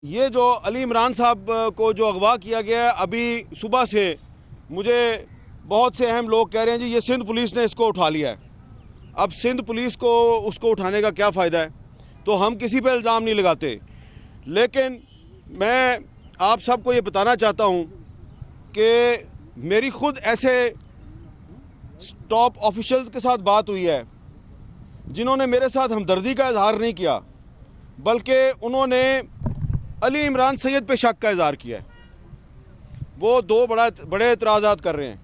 یہ جو علی عمران صاحب کو جو اغوا کیا گیا ہے، ابھی صبح سے مجھے بہت سے اہم لوگ کہہ رہے ہیں جی یہ سندھ پولیس نے اس کو اٹھا لیا ہے۔ اب سندھ پولیس کو اس کو اٹھانے کا کیا فائدہ ہے؟ تو ہم کسی پہ الزام نہیں لگاتے، لیکن میں آپ سب کو یہ بتانا چاہتا ہوں کہ میری خود ایسے ٹاپ آفیشلز کے ساتھ بات ہوئی ہے جنہوں نے میرے ساتھ ہمدردی کا اظہار نہیں کیا، بلکہ انہوں نے علی عمران سید پہ شک کا اظہار کیا ہے۔ وہ دو بڑے اعتراضات کر رہے ہیں۔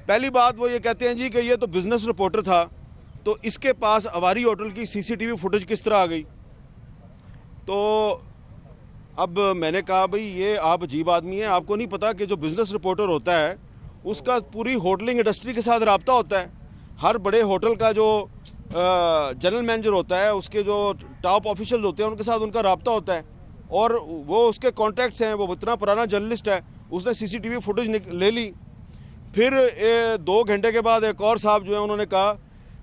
پہلی بات وہ یہ کہتے ہیں جی کہ یہ تو بزنس رپورٹر تھا، تو اس کے پاس اواری ہوٹل کی سی سی ٹی وی فوٹیج کس طرح آ گئی؟ تو اب میں نے کہا بھئی یہ آپ عجیب آدمی ہیں، آپ کو نہیں پتا کہ جو بزنس رپورٹر ہوتا ہے اس کا پوری ہوٹلنگ انڈسٹری کے ساتھ رابطہ ہوتا ہے۔ ہر بڑے ہوٹل کا جو جنرل مینیجر ہوتا ہے، اس کے جو ٹاپ آفیشل ہوتے ہیں ان کے ساتھ ان کا رابطہ ہوتا ہے، اور وہ اس کے کانٹیکٹس ہیں، وہ اتنا پرانا جرنلسٹ ہے، اس نے سی سی ٹی وی فوٹیج لے لی۔ پھر 2 گھنٹے کے بعد ایک اور صاحب جو ہیں انہوں نے کہا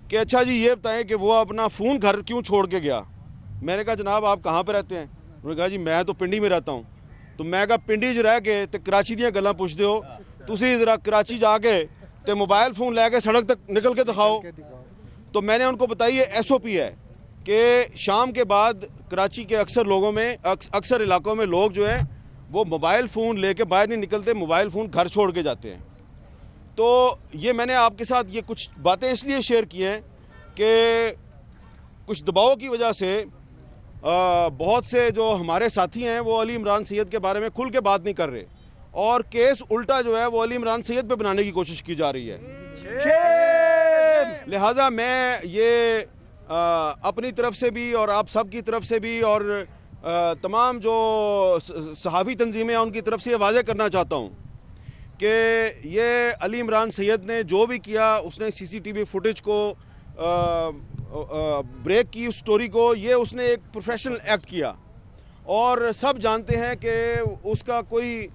کہ اچھا جی یہ بتائیں کہ وہ اپنا فون گھر کیوں چھوڑ کے گیا؟ میں نے کہا جناب آپ کہاں پہ رہتے ہیں؟ انہوں نے کہا جی میں تو پنڈی میں رہتا ہوں۔ تو میں کہا پنڈی جو رہ کے تے کراچی دیاں گلاں پوچھتے ہو، تسی ذرا کراچی جا کے تے موبائل فون لے کے سڑک تک نکل کے دکھاؤ۔ تو میں نے ان کو بتائی یہ ایس او پی ہے کہ شام کے بعد کراچی کے اکثر علاقوں میں لوگ جو ہیں وہ موبائل فون لے کے باہر نہیں نکلتے، موبائل فون گھر چھوڑ کے جاتے ہیں۔ تو یہ میں نے آپ کے ساتھ یہ کچھ باتیں اس لیے شیئر کی ہیں کہ کچھ دباؤ کی وجہ سے بہت سے جو ہمارے ساتھی ہیں وہ علی عمران سید کے بارے میں کھل کے بات نہیں کر رہے، اور کیس الٹا جو ہے وہ علی عمران سید پہ بنانے کی کوشش کی جا رہی ہے۔ لہٰذا میں یہ اپنی طرف سے بھی اور آپ سب کی طرف سے بھی اور تمام جو صحافی تنظیمیں ہیں ان کی طرف سے یہ واضح کرنا چاہتا ہوں کہ یہ علی عمران سید نے جو بھی کیا، اس نے سی سی ٹی وی فوٹیج کو بریک کی، اس سٹوری کو، یہ اس نے ایک پروفیشنل ایکٹ کیا، اور سب جانتے ہیں کہ اس کا کوئی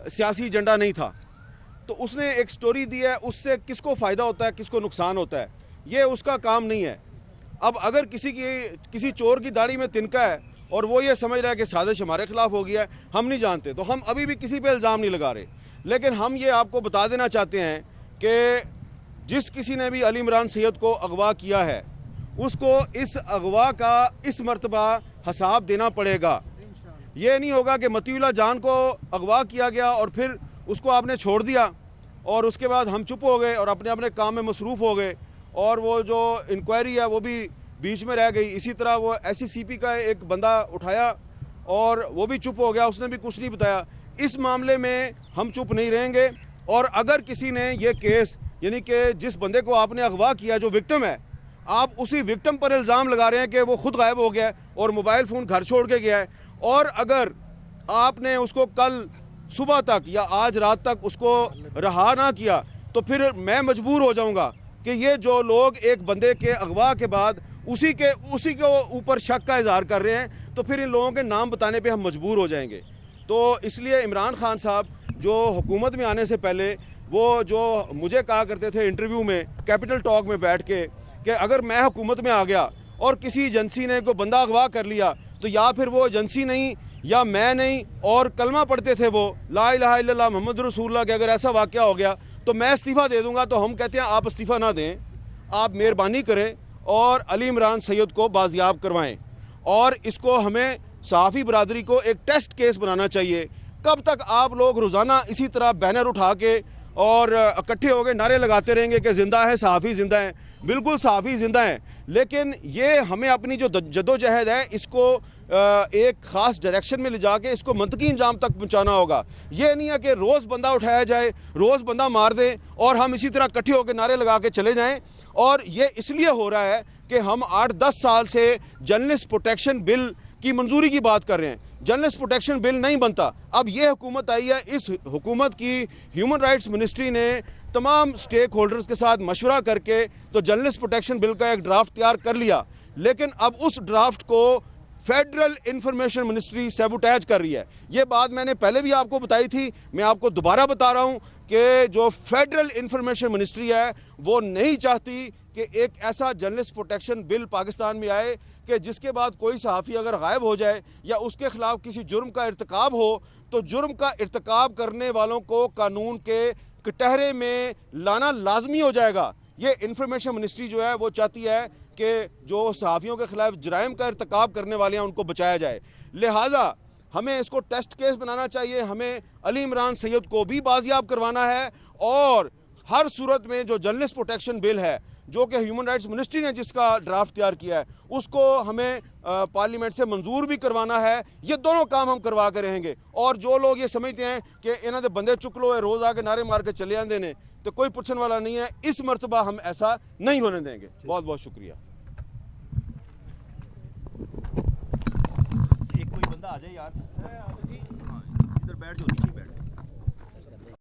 سیاسی ایجنڈا نہیں تھا۔ تو اس نے ایک سٹوری دی ہے، اس سے کس کو فائدہ ہوتا ہے کس کو نقصان ہوتا ہے یہ اس کا کام نہیں ہے۔ اب اگر کسی چور کی داڑھی میں تنکا ہے اور وہ یہ سمجھ رہا ہے کہ سازش ہمارے خلاف ہو گیا ہے، ہم نہیں جانتے، تو ہم ابھی بھی کسی پہ الزام نہیں لگا رہے، لیکن ہم یہ آپ کو بتا دینا چاہتے ہیں کہ جس کسی نے بھی علی عمران سید کو اغوا کیا ہے اس کو اس اغوا کا اس مرتبہ حساب دینا پڑے گا۔ یہ نہیں ہوگا کہ مطیع اللہ جان کو اغوا کیا گیا اور پھر اس کو آپ نے چھوڑ دیا اور اس کے بعد ہم چپ ہو گئے اور اپنے کام میں مصروف ہو گئے، اور وہ جو انکوائری ہے وہ بھی بیچ میں رہ گئی۔ اسی طرح وہ ایس سی پی کا ایک بندہ اٹھایا اور وہ بھی چپ ہو گیا، اس نے بھی کچھ نہیں بتایا۔ اس معاملے میں ہم چپ نہیں رہیں گے، اور اگر کسی نے یہ کیس، یعنی کہ جس بندے کو آپ نے اغوا کیا جو وکٹم ہے، آپ اسی وکٹم پر الزام لگا رہے ہیں کہ وہ خود غائب ہو گیا ہے اور موبائل فون گھر چھوڑ کے گیا ہے، اور اگر آپ نے اس کو کل صبح تک یا آج رات تک اس کو رہا نہ کیا تو پھر میں مجبور ہو جاؤں گا کہ یہ جو لوگ ایک بندے کے اغوا کے بعد اسی کے اوپر شک کا اظہار کر رہے ہیں، تو پھر ان لوگوں کے نام بتانے پہ ہم مجبور ہو جائیں گے۔ تو اس لیے عمران خان صاحب جو حکومت میں آنے سے پہلے وہ جو مجھے کہا کرتے تھے انٹرویو میں، کیپٹل ٹاک میں بیٹھ کے، کہ اگر میں حکومت میں آ گیا اور کسی ایجنسی نے کوئی بندہ اغوا کر لیا تو یا پھر وہ ایجنسی نہیں یا میں نہیں، اور کلمہ پڑھتے تھے وہ لا الہ الا اللہ محمد رسول اللہ، کہ اگر ایسا واقعہ ہو گیا تو میں استعفیٰ دے دوں گا۔ تو ہم کہتے ہیں آپ استعفیٰ نہ دیں، آپ مہربانی کریں اور علی عمران سید کو بازیاب کروائیں، اور اس کو ہمیں صحافی برادری کو ایک ٹیسٹ کیس بنانا چاہیے۔ کب تک آپ لوگ روزانہ اسی طرح بینر اٹھا کے اور اکٹھے ہو کے نعرے لگاتے رہیں گے کہ زندہ ہے صحافی، زندہ ہیں؟ بالکل صحافی زندہ ہیں، لیکن یہ ہمیں اپنی جو جدوجہد ہے اس کو ایک خاص ڈائریکشن میں لے جا کے اس کو منطقی انجام تک پہنچانا ہوگا۔ یہ نہیں ہے کہ روز بندہ اٹھایا جائے، روز بندہ مار دیں اور ہم اسی طرح اکٹھے ہو کے نعرے لگا کے چلے جائیں۔ اور یہ اس لیے ہو رہا ہے کہ ہم 8-10 سال سے جرنلسٹ پروٹیکشن بل کی منظوری کی بات کر رہے ہیں، جرنلسٹ پروٹیکشن بل نہیں بنتا۔ اب یہ حکومت آئی ہے، اس حکومت کی ہیومن رائٹس منسٹری نے تمام سٹیک ہولڈرز کے ساتھ مشورہ کر کے تو جرنلسٹ پروٹیکشن بل کا ایک ڈرافٹ تیار کر لیا، لیکن اب اس ڈرافٹ کو فیڈرل انفارمیشن منسٹری سیبوٹیج کر رہی ہے۔ یہ بات میں نے پہلے بھی آپ کو بتائی تھی، میں آپ کو دوبارہ بتا رہا ہوں کہ جو فیڈرل انفارمیشن منسٹری ہے وہ نہیں چاہتی کہ ایک ایسا جرنلسٹ پروٹیکشن بل پاکستان میں آئے کہ جس کے بعد کوئی صحافی اگر غائب ہو جائے یا اس کے خلاف کسی جرم کا ارتکاب ہو تو جرم کا ارتکاب کرنے والوں کو قانون کے کٹہرے میں لانا لازمی ہو جائے گا. یہ انفارمیشن منسٹری جو ہے وہ چاہتی ہے کہ جو صحافیوں کے خلاف جرائم کا ارتکاب کرنے والے ہیں ان کو بچایا جائے. لہٰذا ہمیں اس کو ٹیسٹ کیس بنانا چاہیے, ہمیں علی عمران سید کو بھی بازیاب کروانا ہے, اور ہر صورت میں جو جرنلسٹ پروٹیکشن بل ہے جو کہ ہیومن رائٹس منسٹری نے جس کا ڈرافٹ تیار کیا ہے اس کو ہمیں پارلیمنٹ سے منظور بھی کروانا ہے. یہ دونوں کام ہم کروا کے رہیں گے. اور جو لوگ یہ سمجھتے ہیں کہ انہوں نے بندے چک لو ہے روز آ کے نعرے مار کے چلے آندے نے تو کوئی پوچھنے والا نہیں ہے, اس مرتبہ ہم ایسا نہیں ہونے دیں گے. بہت بہت شکریہ. ایک کوئی بندہ آ جائے یار, ادھر بیٹھ جاؤ, نیچے بیٹھ.